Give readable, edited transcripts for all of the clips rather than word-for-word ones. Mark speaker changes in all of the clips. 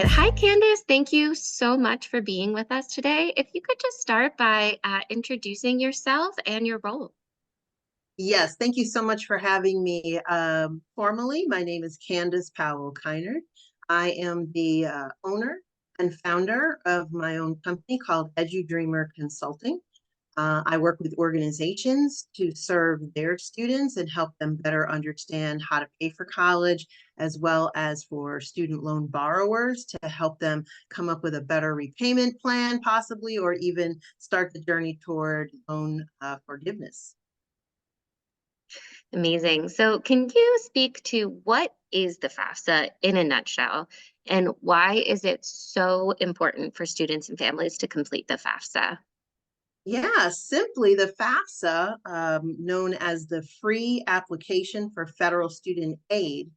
Speaker 1: Hi, Candace. Thank you so much for being with us today. If you could just start by introducing yourself and your role.
Speaker 2: Yes, thank you so much for having me. Formally, my name is Candace Powell Kinard. I am the owner and founder of my own company called EduDreamer Consulting. I work with organizations to serve their students and help them better understand how to pay for college, as well as for student loan borrowers to help them come up with a better repayment plan, possibly, or even start the journey toward loan forgiveness.
Speaker 1: Amazing. So, can you speak to what is the FAFSA in a nutshell, and why is it so important for students and families to complete the FAFSA?
Speaker 2: Yeah, simply the FAFSA, known as the Free Application for Federal Student Aid,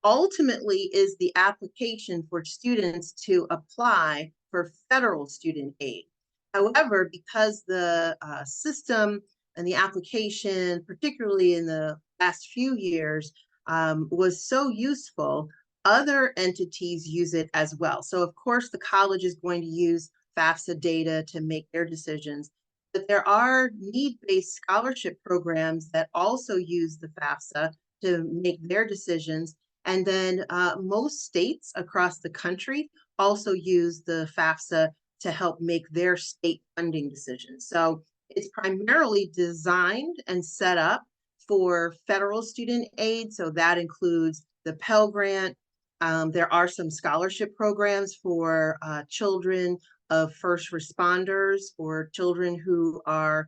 Speaker 2: ultimately is the application for students to apply for federal student aid. However, because the system and the application, particularly in the last few years, was so useful, other entities use it as well. So, of course, the college is going to use FAFSA data to make their decisions. But there are need-based scholarship programs that also use the FAFSA to make their decisions. And then most states across the country also use the FAFSA to help make their state funding decisions. So it's primarily designed and set up for federal student aid. So that includes the Pell Grant. There are some scholarship programs for children of first responders or children who are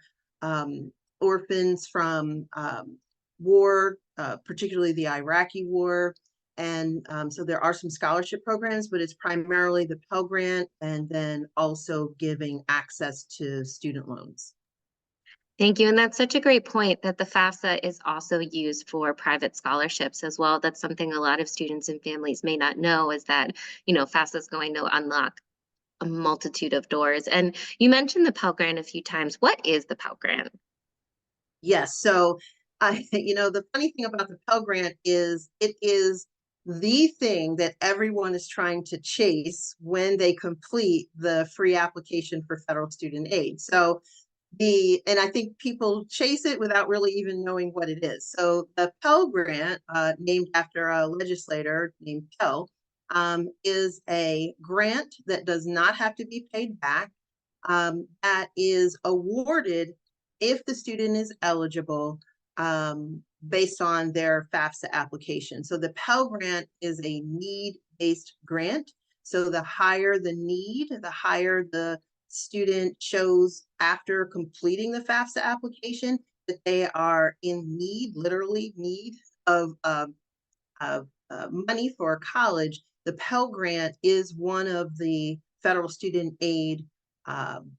Speaker 2: orphans from war, particularly the Iraqi war. And so there are some scholarship programs, but it's primarily the Pell Grant and then also giving access to student loans.
Speaker 1: Thank you. And that's such a great point that the FAFSA is also used for private scholarships as well. That's something a lot of students and families may not know is that, FAFSA is going to unlock a multitude of doors. And you mentioned the Pell Grant a few times. What is the Pell Grant?
Speaker 2: Yes. So the funny thing about the Pell Grant is it is the thing that everyone is trying to chase when they complete the free application for federal student aid. So and I think people chase it without really even knowing what it is. So the Pell Grant, named after a legislator named Pell, is a grant that does not have to be paid back, that is awarded if the student is eligible, based on their FAFSA application. So the Pell Grant is a need-based grant. So the higher the need, the higher the student shows after completing the FAFSA application that they are in need, literally need of money for college. The Pell Grant is one of the federal student aid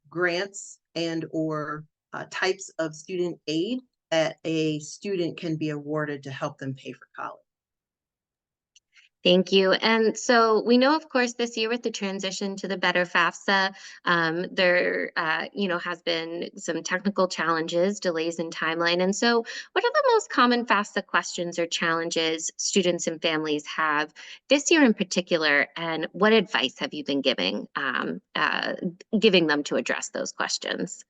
Speaker 2: grants and or types of student aid that a student can be awarded to help them pay for college.
Speaker 1: Thank you. And so we know, of course, this year with the transition to the better FAFSA, there, has been some technical challenges, delays in timeline. And so, what are the most common FAFSA questions or challenges students and families have this year in particular? And what advice have you been giving them to address those questions?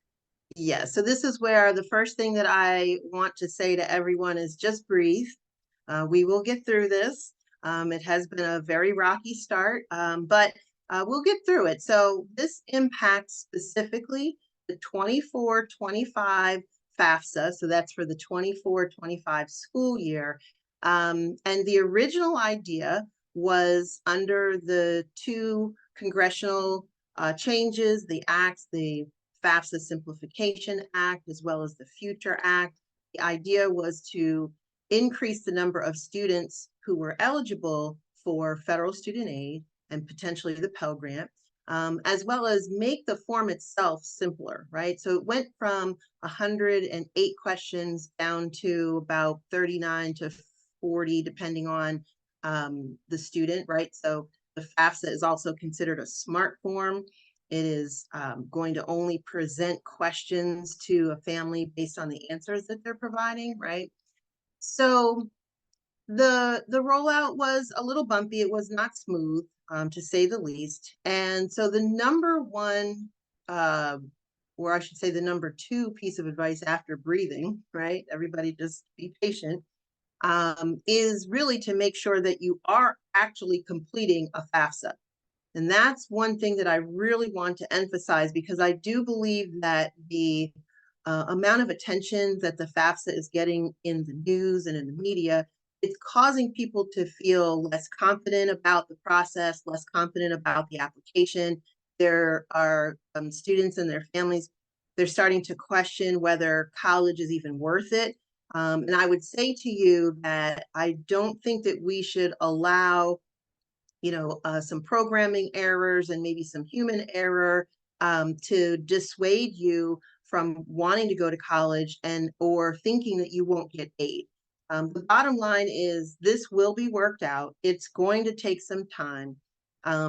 Speaker 2: Yes, so this is where the first thing that I want to say to everyone is just breathe. We will get through this. It has been a very rocky start, but we'll get through it. So this impacts specifically the 24-25 FAFSA. So that's for the 24-25 school year. And the original idea was under the two congressional changes, the acts, the FAFSA Simplification Act, as well as the Future Act. The idea was to increase the number of students who were eligible for federal student aid and potentially the Pell Grant, as well as make the form itself simpler, right? So it went from 108 questions down to about 39 to 40, depending on the student, right? So the FAFSA is also considered a smart form. It is going to only present questions to a family based on the answers that they're providing, right? So The rollout was a little bumpy. It was not smooth, to say the least. And so the number one, uh, or I should say the number two piece of advice after breathing, right? Everybody just be patient, is really to make sure that you are actually completing a FAFSA. And that's one thing that I really want to emphasize, because I do believe that the amount of attention that the FAFSA is getting in the news and in the media, it's causing people to feel less confident about the process, less confident about the application. There are students and their families, they're starting to question whether college is even worth it. And I would say to you that I don't think that we should allow some programming errors and maybe some human error to dissuade you from wanting to go to college and or thinking that you won't get aid. The bottom line is this will be worked out. It's going to take some time.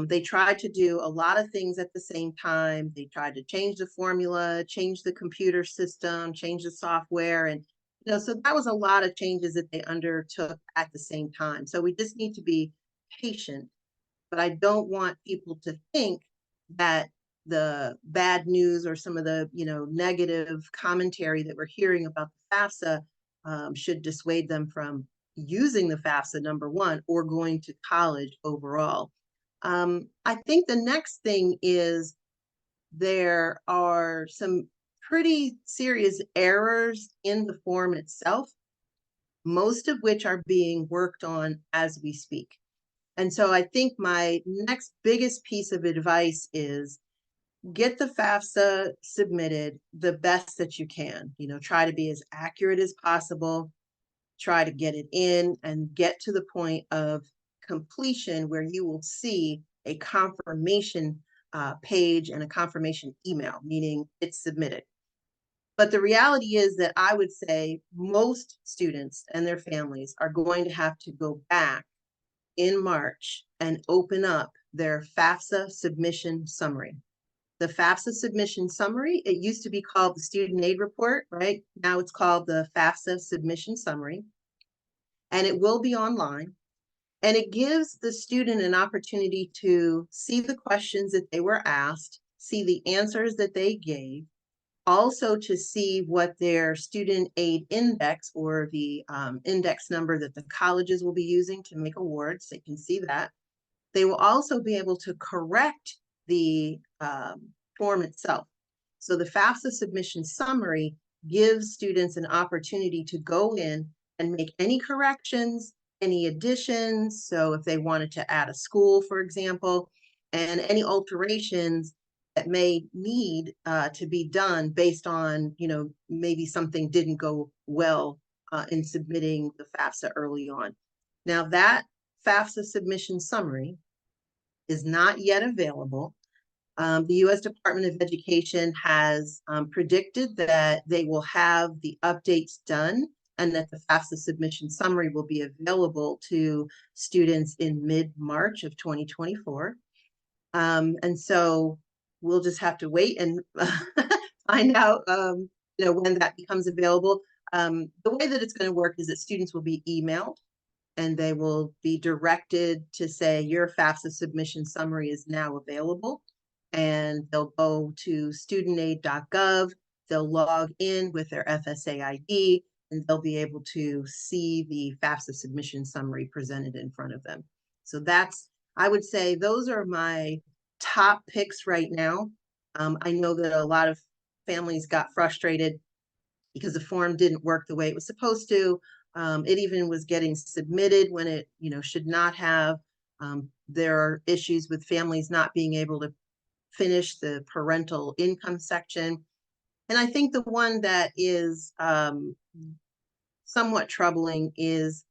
Speaker 2: They tried to do a lot of things at the same time. They tried to change the formula, change the computer system, change the software, and so that was a lot of changes that they undertook at the same time. So we just need to be patient, but I don't want people to think that the bad news or some of the negative commentary that we're hearing about the FAFSA should dissuade them from using the FAFSA, number one, or going to college overall. I think the next thing is there are some pretty serious errors in the form itself, most of which are being worked on as we speak. And so I think my next biggest piece of advice is get the FAFSA submitted the best that you can. Try to be as accurate as possible, try to get it in and get to the point of completion where you will see a confirmation page and a confirmation email, meaning it's submitted. But the reality is that I would say most students and their families are going to have to go back in March and open up their FAFSA submission summary. The FAFSA submission summary, it used to be called the student aid report, right? Now it's called the FAFSA submission summary, and it will be online. And it gives the student an opportunity to see the questions that they were asked, see the answers that they gave, also to see what their student aid index, or the index number that the colleges will be using to make awards. They can see that. They will also be able to correct the form itself. So the FAFSA submission summary gives students an opportunity to go in and make any corrections, any additions. So if they wanted to add a school, for example, and any alterations that may need to be done based on, maybe something didn't go well in submitting the FAFSA early on. Now that FAFSA submission summary is not yet available. The U.S. Department of Education has predicted that they will have the updates done and that the FAFSA submission summary will be available to students in mid-March of 2024. And so we'll just have to wait and find out, when that becomes available. The way that it's going to work is that students will be emailed and they will be directed to say your FAFSA submission summary is now available. And they'll go to studentaid.gov, they'll log in with their FSA ID, and they'll be able to see the FAFSA submission summary presented in front of them. So I would say those are my top picks right now. I know that a lot of families got frustrated because the form didn't work the way it was supposed to. It even was getting submitted when it, should not have. There are issues with families not being able to finish the parental income section. And I think the one that is somewhat troubling is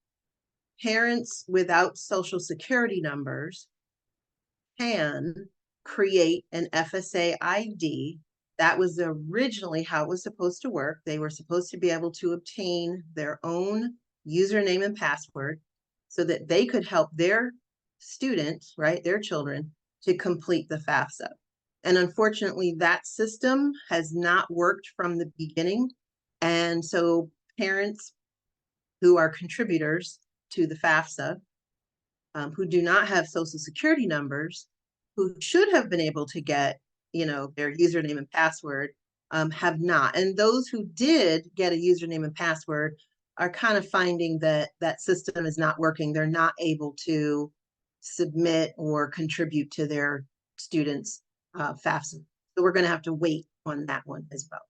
Speaker 2: parents without Social Security numbers can create an FSA ID. That was originally how it was supposed to work. They were supposed to be able to obtain their own username and password so that they could help their students, right, their children, to complete the FAFSA. And unfortunately, that system has not worked from the beginning. And so parents who are contributors to the FAFSA, who do not have social security numbers, who should have been able to get, their username and password, have not. And those who did get a username and password are kind of finding that that system is not working. They're not able to submit or contribute to their students' FAFSA. So we're going to have to wait on that one as well.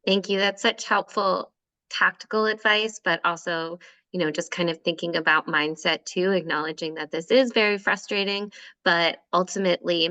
Speaker 1: Thank you. That's such helpful tactical advice, but also, just kind of thinking about mindset too, acknowledging that this is very frustrating, but ultimately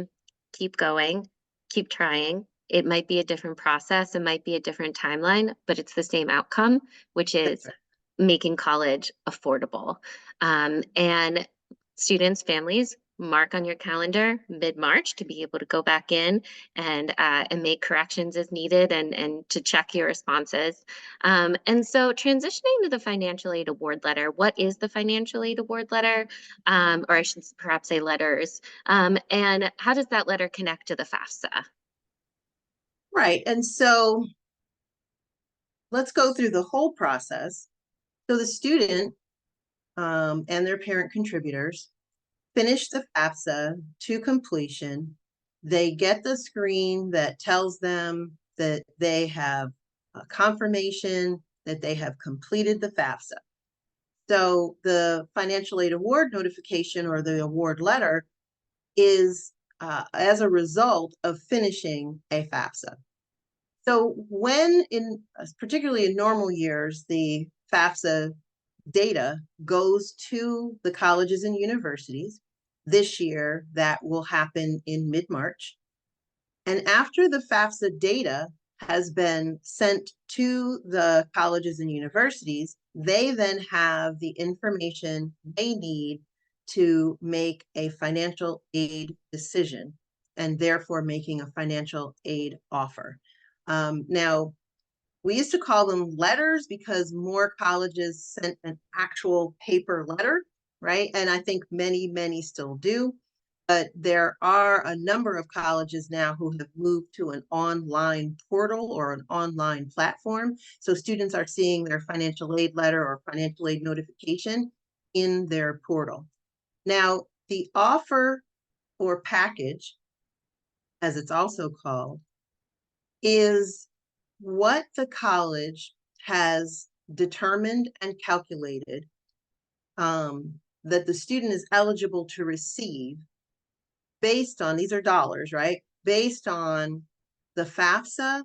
Speaker 1: keep going, keep trying. It might be a different process, it might be a different timeline, but it's the same outcome, which
Speaker 2: That's
Speaker 1: is
Speaker 2: right.
Speaker 1: making college affordable. And students, families, mark on your calendar mid-March to be able to go back in and make corrections as needed and to check your responses. And so transitioning to the financial aid award letter, what is the financial aid award letter? Or I should perhaps say letters. And how does that letter connect to the FAFSA?
Speaker 2: Right. And so let's go through the whole process. So the student and their parent contributors finish the FAFSA to completion. They get the screen that tells them that they have a confirmation that they have completed the FAFSA. So the financial aid award notification or the award letter is as a result of finishing a FAFSA. So when particularly in normal years, the FAFSA data goes to the colleges and universities. This year, that will happen in mid-March. And after the FAFSA data has been sent to the colleges and universities, they then have the information they need to make a financial aid decision and therefore making a financial aid offer. Now, we used to call them letters because more colleges sent an actual paper letter, right? And I think many, many still do. But there are a number of colleges now who have moved to an online portal or an online platform. So students are seeing their financial aid letter or financial aid notification in their portal. Now, the offer or package, as it's also called, is what the college has determined and calculated that the student is eligible to receive based on, these are dollars, right? Based on the FAFSA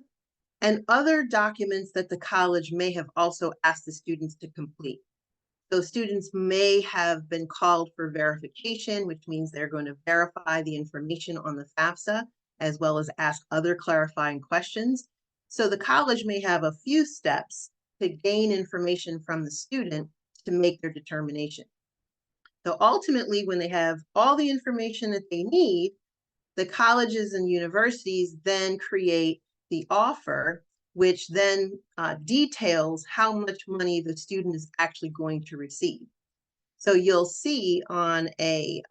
Speaker 2: and other documents that the college may have also asked the students to complete. So students may have been called for verification, which means they're going to verify the information on the FAFSA, as well as ask other clarifying questions. So the college may have a few steps to gain information from the student to make their determination. So ultimately, when they have all the information that they need, the colleges and universities then create the offer, which then details how much money the student is actually going to receive. So you'll see on a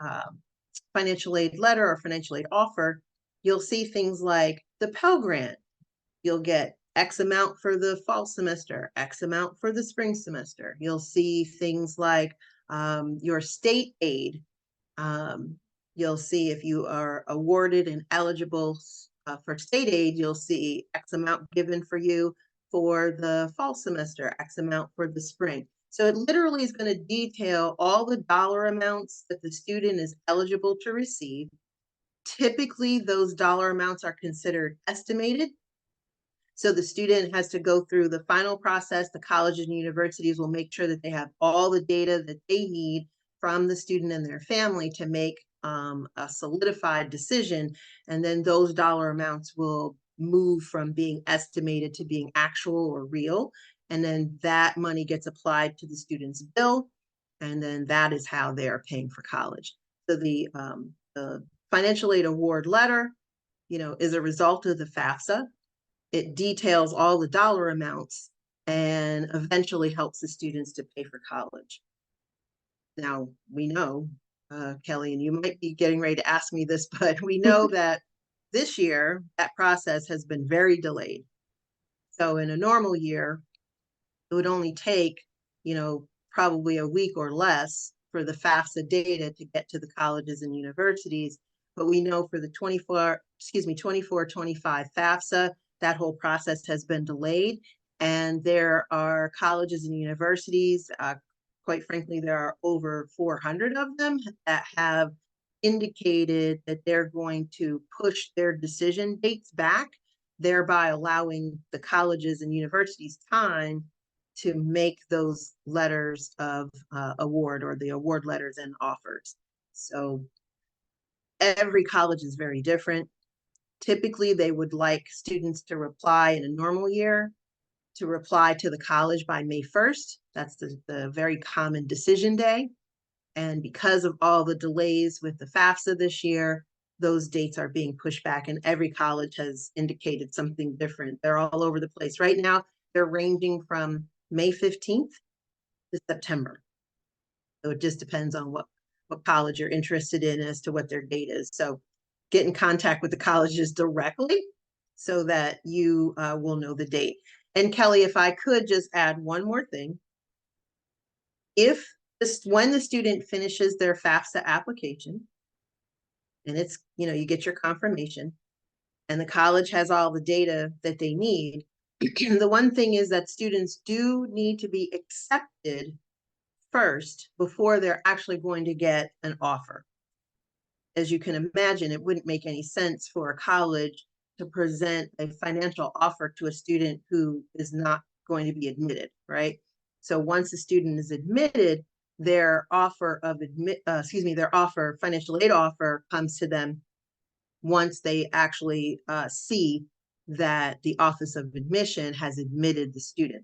Speaker 2: financial aid letter or financial aid offer, you'll see things like the Pell Grant. You'll get X amount for the fall semester, X amount for the spring semester. You'll see things like your state aid. You'll see if you are awarded and eligible for state aid, you'll see X amount given for you for the fall semester, X amount for the spring. So it literally is going to detail all the dollar amounts that the student is eligible to receive. Typically, those dollar amounts are considered estimated. So the student has to go through the final process. The colleges and universities will make sure that they have all the data that they need from the student and their family to make a solidified decision. And then those dollar amounts will move from being estimated to being actual or real. And then that money gets applied to the student's bill. And then that is how they are paying for college. So the financial aid award letter, is a result of the FAFSA. It details all the dollar amounts and eventually helps the students to pay for college. Now, we know, Kelly, and you might be getting ready to ask me this, but we know that this year, that process has been very delayed. So in a normal year, it would only take, probably a week or less for the FAFSA data to get to the colleges and universities. But we know for the 24-25 FAFSA, that whole process has been delayed. And there are colleges and universities, quite frankly, there are over 400 of them that have indicated that they're going to push their decision dates back, thereby allowing the colleges and universities time to make those letters of award, or the award letters and offers. So every college is very different. Typically, they would like students to reply in a normal year, to reply to the college by May 1st. That's the very common decision day. And because of all the delays with the FAFSA this year, those dates are being pushed back, and every college has indicated something different. They're all over the place. Right now, they're ranging from May 15th to September. So it just depends on what college you're interested in as to what their date is. So get in contact with the colleges directly so that you will know the date. And Kelly, if I could just add one more thing. When the student finishes their FAFSA application, and it's, you get your confirmation, and the college has all the data that they need, the one thing is that students do need to be accepted first before they're actually going to get an offer. As you can imagine, it wouldn't make any sense for a college to present a financial offer to a student who is not going to be admitted, right? So once the student is admitted, their financial aid offer comes to them once they actually see that the Office of Admission has admitted the student,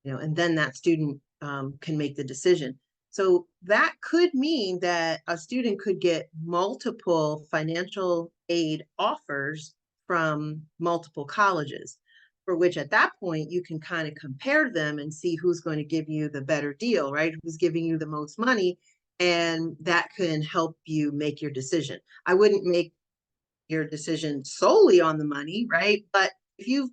Speaker 2: and then that student can make the decision. So that could mean that a student could get multiple financial aid offers from multiple colleges, for which at that point you can kind of compare them and see who's going to give you the better deal, right? Who's giving you the most money, and that can help you make your decision. I wouldn't make your decision solely on the money, right? But if you've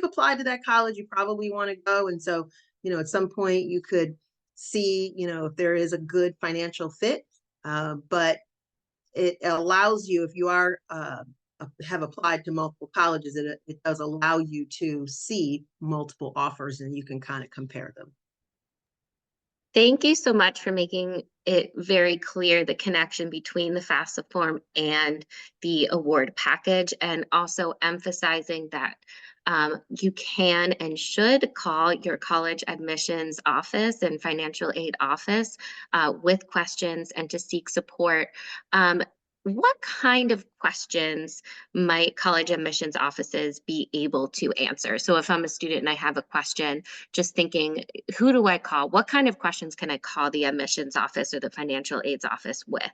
Speaker 2: applied to that college, you probably want to go. And so, at some point you could see, if there is a good financial fit. But it allows you, if you have applied to multiple colleges, it does allow you to see multiple offers, and you can kind of compare them.
Speaker 1: Thank you so much for making it very clear the connection between the FAFSA form and the award package, and also emphasizing that you can and should call your college admissions office and financial aid office with questions and to seek support. What kind of questions might college admissions offices be able to answer? So if I'm a student and I have a question, just thinking, who do I call? What kind of questions can I call the admissions office or the financial aids office with?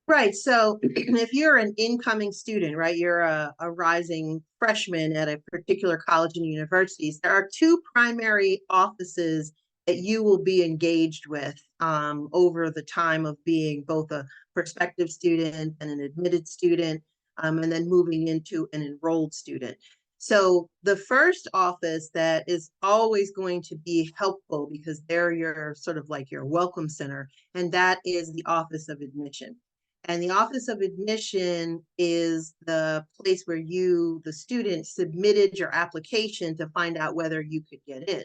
Speaker 2: Right. So if you're an incoming student, right, you're a rising freshman at a particular college and universities, there are two primary offices that you will be engaged with over the time of being both a prospective student and an admitted student, and then moving into an enrolled student. So the first office that is always going to be helpful, because they're your sort of like your welcome center, and that is the Office of Admission. And the Office of Admission is the place where you, the student, submitted your application to find out whether you could get in.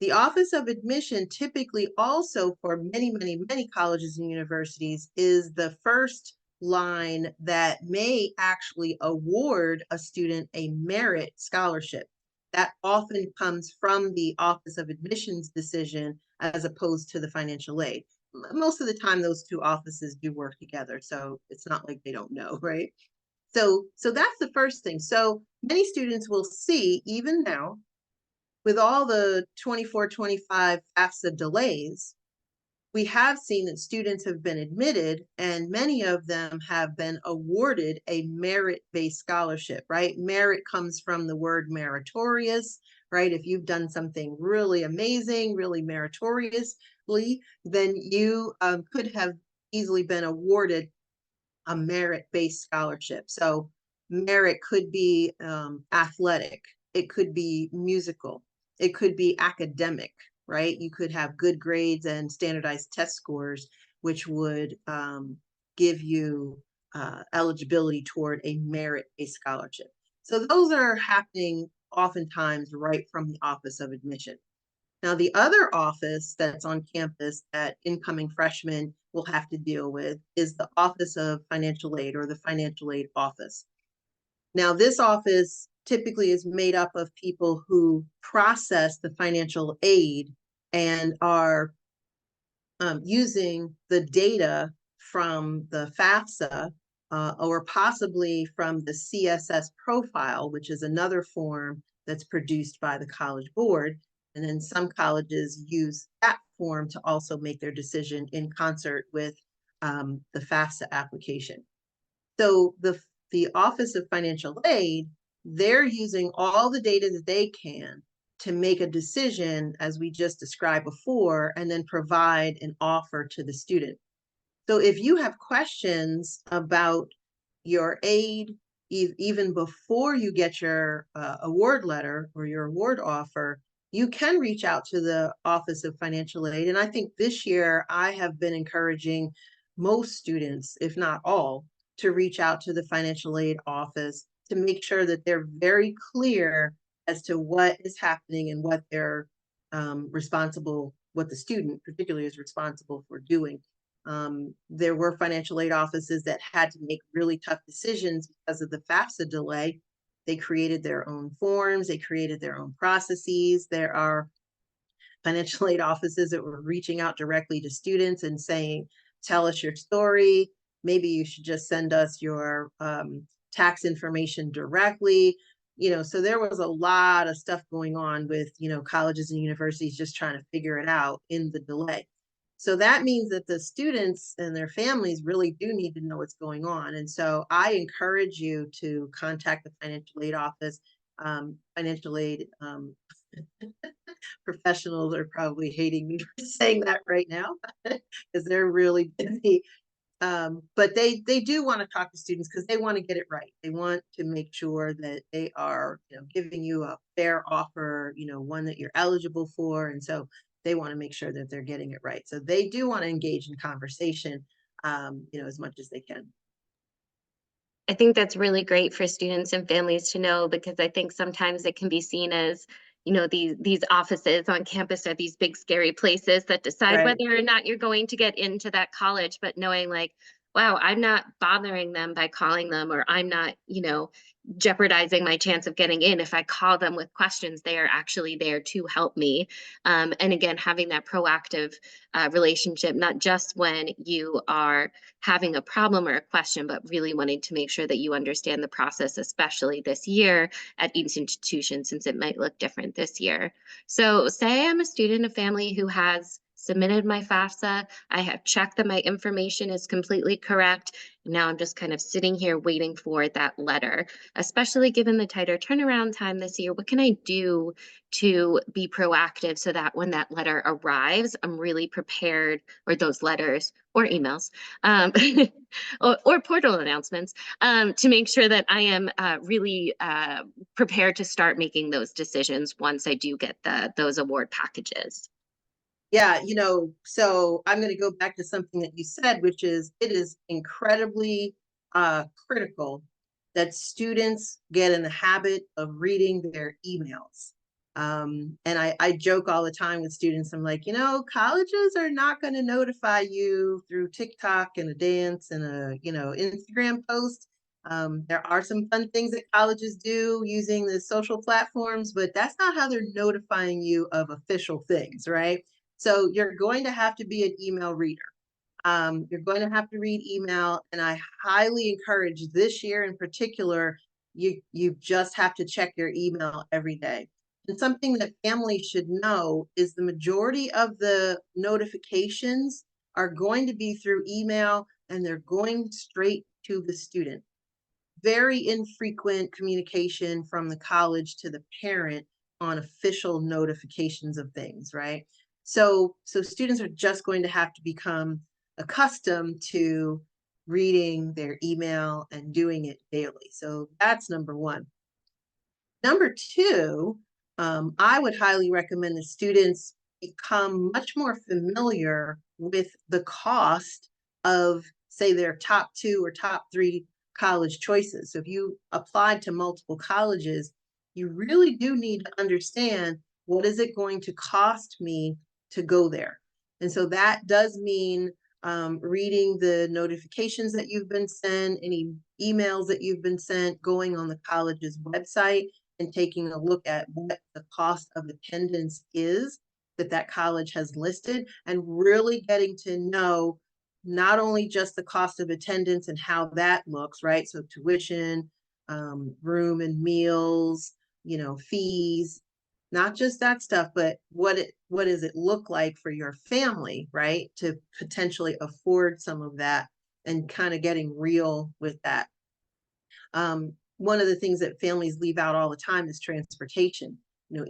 Speaker 2: The Office of Admission typically also, for many, many, many colleges and universities, is the first line that may actually award a student a merit scholarship. That often comes from the Office of Admission's decision as opposed to the financial aid. Most of the time, those two offices do work together, so it's not like they don't know, right? So that's the first thing. So many students will see, even now, with all the 24-25 FAFSA delays, we have seen that students have been admitted, and many of them have been awarded a merit-based scholarship, right? Merit comes from the word meritorious, right? If you've done something really amazing, really meritoriously, then you could have easily been awarded a merit-based scholarship. So merit could be athletic, it could be musical, it could be academic, right? You could have good grades and standardized test scores, which would give you eligibility toward a merit-based scholarship. So those are happening oftentimes right from the Office of Admission. Now, the other office that's on campus that incoming freshmen will have to deal with is the Office of Financial Aid, or the Financial Aid Office. Now, this office typically is made up of people who process the financial aid and are using the data from the FAFSA or possibly from the CSS profile, which is another form that's produced by the College Board. And then some colleges use that form to also make their decision in concert with the FAFSA application. So the Office of Financial Aid, they're using all the data that they can to make a decision, as we just described before, and then provide an offer to the student. So if you have questions about your aid, even before you get your award letter or your award offer, you can reach out to the Office of Financial Aid. And I think this year I have been encouraging most students, if not all, to reach out to the financial aid office to make sure that they're very clear as to what is happening and what they're responsible, what the student particularly is responsible for doing. There were financial aid offices that had to make really tough decisions because of the FAFSA delay. They created their own forms, they created their own processes. There are financial aid offices that were reaching out directly to students and saying, tell us your story. Maybe you should just send us your tax information directly. So there was a lot of stuff going on with, colleges and universities just trying to figure it out in the delay. So that means that the students and their families really do need to know what's going on. And so I encourage you to contact the financial aid office. Financial aid professionals are probably hating me for saying that right now because they're really busy. But they do want to talk to students because they want to get it right. They want to make sure that they are, giving you a fair offer, one that you're eligible for. And so they want to make sure that they're getting it right. So they do want to engage in conversation, as much as they can.
Speaker 1: I think that's really great for students and families to know, because I think sometimes it can be seen as, these offices on campus are these big scary places that decide
Speaker 2: Right.
Speaker 1: whether or not you're going to get into that college, but knowing like, wow, I'm not bothering them by calling them, or I'm not, jeopardizing my chance of getting in. If I call them with questions, they are actually there to help me. And again, having that proactive relationship, not just when you are having a problem or a question, but really wanting to make sure that you understand the process, especially this year at each institution, since it might look different this year. So say I'm a student, a family who has submitted my FAFSA. I have checked that my information is completely correct. Now I'm just kind of sitting here waiting for that letter, especially given the tighter turnaround time this year. What can I do to be proactive so that when that letter arrives, I'm really prepared, or those letters or emails, or portal announcements, to make sure that I am really prepared to start making those decisions once I do get those award packages?
Speaker 2: Yeah, so I'm going to go back to something that you said, which is it is incredibly critical that students get in the habit of reading their emails. And I joke all the time with students. I'm like, colleges are not going to notify you through TikTok and a dance and a, Instagram post. There are some fun things that colleges do using the social platforms, but that's not how they're notifying you of official things, right? So you're going to have to be an email reader. You're going to have to read email, and I highly encourage this year in particular, you just have to check your email every day. And something that families should know is the majority of the notifications are going to be through email, and they're going straight to the student. Very infrequent communication from the college to the parent on official notifications of things, right? So students are just going to have to become accustomed to reading their email and doing it daily. So that's number one. Number two, I would highly recommend that students become much more familiar with the cost of, say, their top two or top three college choices. So if you applied to multiple colleges, you really do need to understand, what is it going to cost me to go there? And so that does mean reading the notifications that you've been sent, any emails that you've been sent, going on the college's website and taking a look at what the cost of attendance is that college has listed, and really getting to know not only just the cost of attendance and how that looks, right? So tuition, room and meals, fees, not just that stuff, but what does it look like for your family, right? To potentially afford some of that, and kind of getting real with that. One of the things that families leave out all the time is transportation.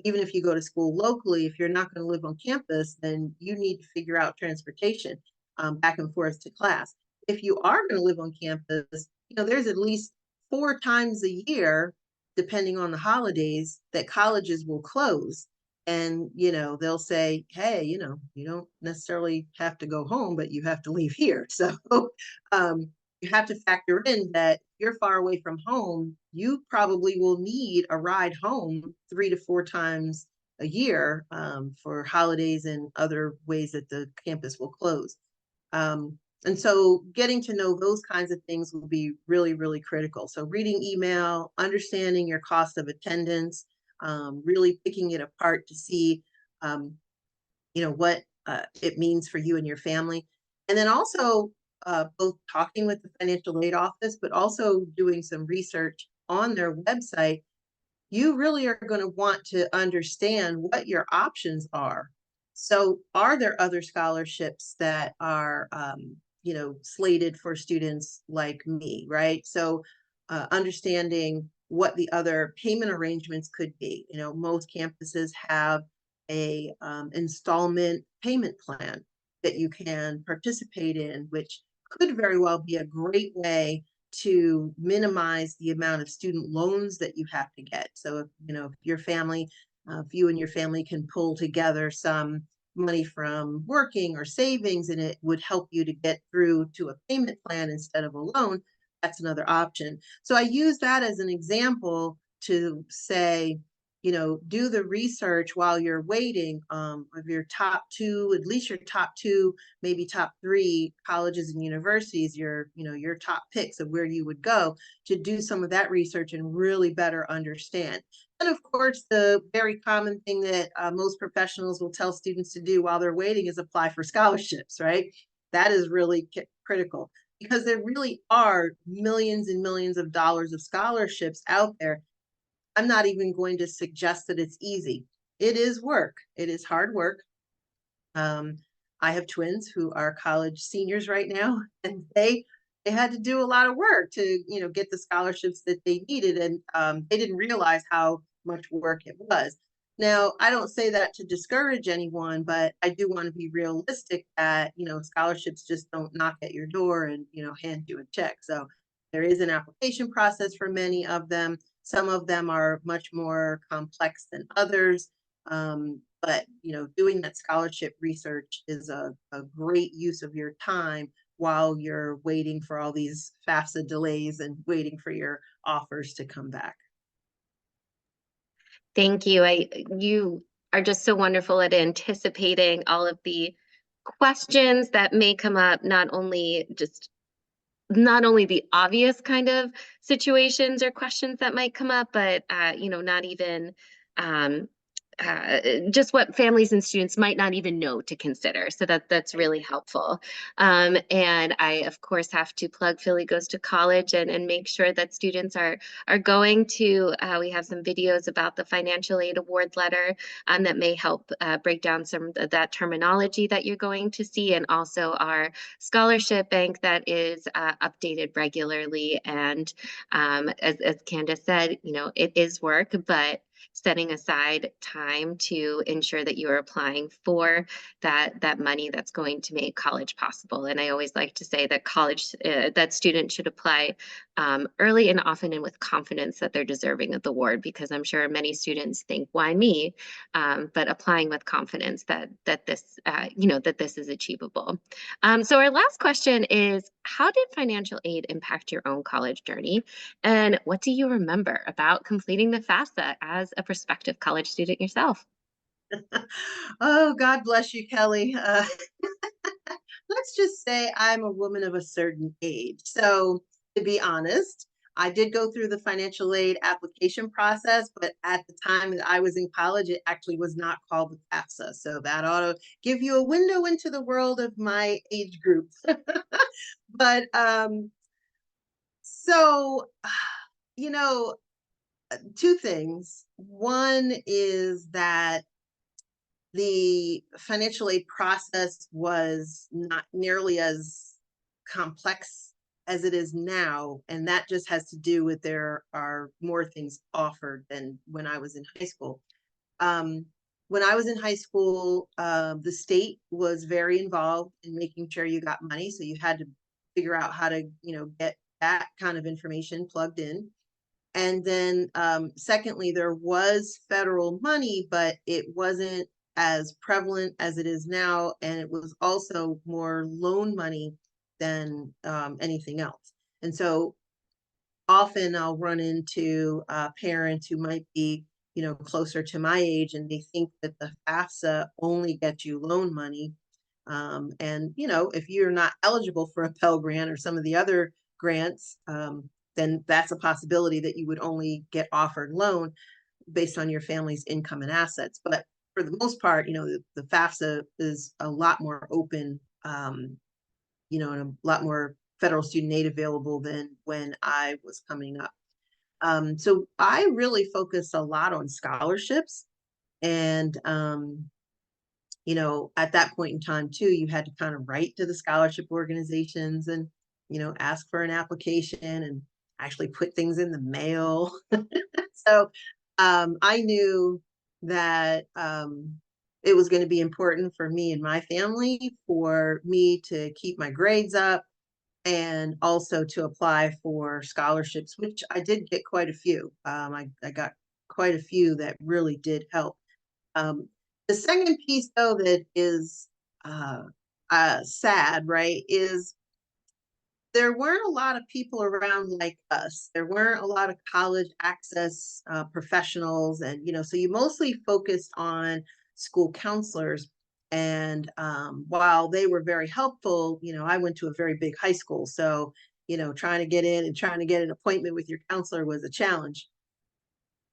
Speaker 2: Even if you go to school locally, if you're not going to live on campus, then you need to figure out transportation back and forth to class. If you are going to live on campus, there's at least 4 times a year, depending on the holidays, that colleges will close. And, they'll say, hey, you don't necessarily have to go home, but you have to leave here. So you have to factor in that if you're far away from home, you probably will need a ride home 3 to 4 times a year for holidays and other ways that the campus will close. And so getting to know those kinds of things will be really, really critical. So reading email, understanding your cost of attendance, really picking it apart to see, what it means for you and your family. And then also both talking with the financial aid office, but also doing some research on their website. You really are going to want to understand what your options are. So are there other scholarships that are, slated for students like me, right? So understanding what the other payment arrangements could be. Most campuses have a installment payment plan that you can participate in, which could very well be a great way to minimize the amount of student loans that you have to get. So if your family, if you and your family can pull together some money from working or savings, and it would help you to get through to a payment plan instead of a loan, that's another option. So I use that as an example to say, do the research while you're waiting of your top two, at least your top two, maybe top three colleges and universities, your top picks of where you would go, to do some of that research and really better understand. And of course, the very common thing that most professionals will tell students to do while they're waiting is apply for scholarships, right? That is really critical, because there really are millions and millions of dollars of scholarships out there. I'm not even going to suggest that it's easy. It is work. It is hard work. I have twins who are college seniors right now, and they had to do a lot of work to get the scholarships that they needed, and they didn't realize how much work it was. Now, I don't say that to discourage anyone, but I do want to be realistic that scholarships just don't knock at your door and hand you a check. So there is an application process for many of them. Some of them are much more complex than others. But doing that scholarship research is a great use of your time while you're waiting for all these FAFSA delays and waiting for your offers to come back.
Speaker 1: Thank you. You are just so wonderful at anticipating all of the questions that may come up, not only the obvious kind of situations or questions that might come up, but not even um, just what families and students might not even know to consider. So that's really helpful. And I, of course, have to plug Philly Goes to College and make sure that students are going to. We have some videos about the financial aid award letter that may help break down some of that terminology that you're going to see, and also our scholarship bank that is updated regularly. And as Candace said, it is work, but setting aside time to ensure that you are applying for that money that's going to make college possible. And I always like to say that that students should apply early and often and with confidence that they're deserving of the award, because I'm sure many students think, "Why me?" But applying with confidence that this that this is achievable. So our last question is, how did financial aid impact your own college journey? And what do you remember about completing the FAFSA as a prospective college student yourself?
Speaker 2: Oh, God bless you, Kelly. Let's just say I'm a woman of a certain age. So, to be honest, I did go through the financial aid application process, but at the time that I was in college, it actually was not called the FAFSA. So that ought to give you a window into the world of my age group. But so, you know, two things. One is that the financial aid process was not nearly as complex as it is now. And that just has to do with there are more things offered than when I was in high school. Um, when I was in high school, the state was very involved in making sure you got money. So you had to figure out how to, get that kind of information plugged in. And then, secondly, there was federal money, but it wasn't as prevalent as it is now. And it was also more loan money than anything else. And so often I'll run into parents who might be, closer to my age, and they think that the FAFSA only gets you loan money. And, if you're not eligible for a Pell Grant or some of the other grants, then that's a possibility that you would only get offered loan based on your family's income and assets. But for the most part, the FAFSA is a lot more open, and a lot more federal student aid available than when I was coming up. So I really focus a lot on scholarships. And, at that point in time, too, you had to kind of write to the scholarship organizations and, ask for an application and actually put things in the mail. So I knew that it was going to be important for me and my family for me to keep my grades up and also to apply for scholarships, which I did get quite a few. I got quite a few that really did help. Um, the second piece, though, that is uh, sad, right, is there weren't a lot of people around like us. There weren't a lot of college access professionals, and so you mostly focused on school counselors. And while they were very helpful, I went to a very big high school, so trying to get in and trying to get an appointment with your counselor was a challenge.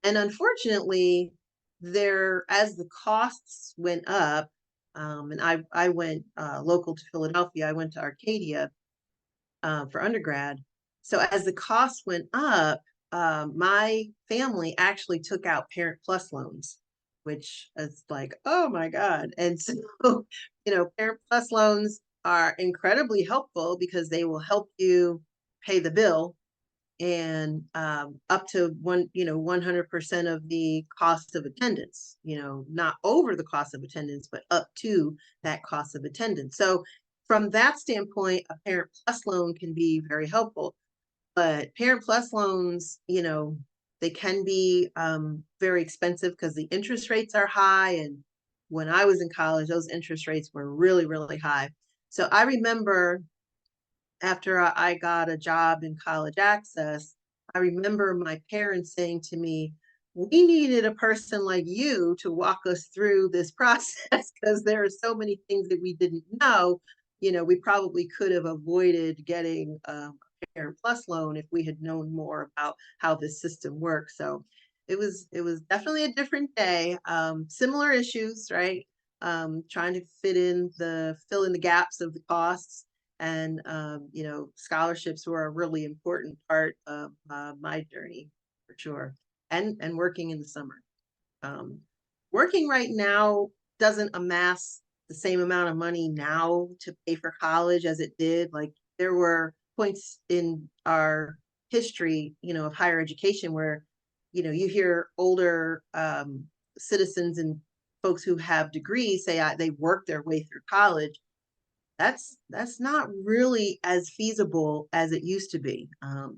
Speaker 2: And unfortunately, as the costs went up, and I went local to Philadelphia. I went to Arcadia for undergrad. So as the costs went up, my family actually took out Parent Plus loans, which is like, oh my God. And so, Parent Plus loans are incredibly helpful because they will help you pay the bill and up to 100% of the cost of attendance, not over the cost of attendance, but up to that cost of attendance. So from that standpoint, a Parent Plus loan can be very helpful. But Parent Plus loans, they can be very expensive because the interest rates are high. And when I was in college, those interest rates were really, really high. So I remember after I got a job in college access, I remember my parents saying to me, we needed a person like you to walk us through this process because there are so many things that we didn't know. We probably could have avoided getting a Parent Plus loan if we had known more about how this system works. So it was definitely a different day. Similar issues, right? Trying to fill in the gaps of the costs, and scholarships were a really important part of my journey for sure, and working in the summer. um, Working right now doesn't amass the same amount of money now to pay for college as it did. Like, there were points in our history, of higher education where you hear older citizens and folks who have degrees say they work their way through college. That's not really as feasible as it used to be,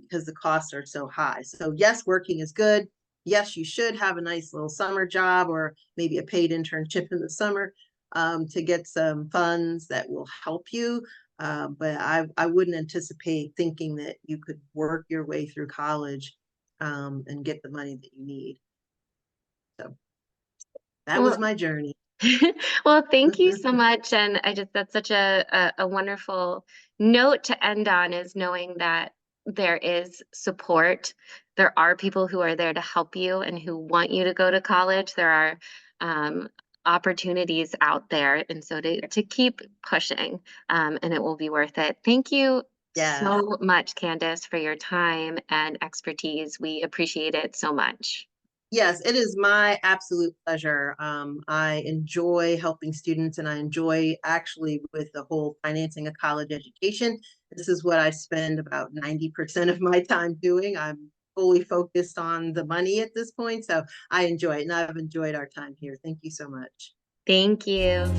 Speaker 2: because the costs are so high. So yes, working is good. Yes, you should have a nice little summer job or maybe a paid internship in the summer, to get some funds that will help you. But I wouldn't anticipate thinking that you could work your way through college, and get the money that you need. So that was
Speaker 1: Well,
Speaker 2: my journey.
Speaker 1: well, thank you so much. And that's such a wonderful note to end on, is knowing that there is support. There are people who are there to help you and who want you to go to college. There are um, opportunities out there. And so to keep pushing, and it will be worth it. Thank you
Speaker 2: Yes.
Speaker 1: so much, Candace, for your time and expertise. We appreciate it so much.
Speaker 2: Yes, it is my absolute pleasure. I enjoy helping students and I enjoy actually with the whole financing a college education. This is what I spend about 90% of my time doing. I'm fully focused on the money at this point. So I enjoy it and I've enjoyed our time here. Thank you so much.
Speaker 1: Thank you.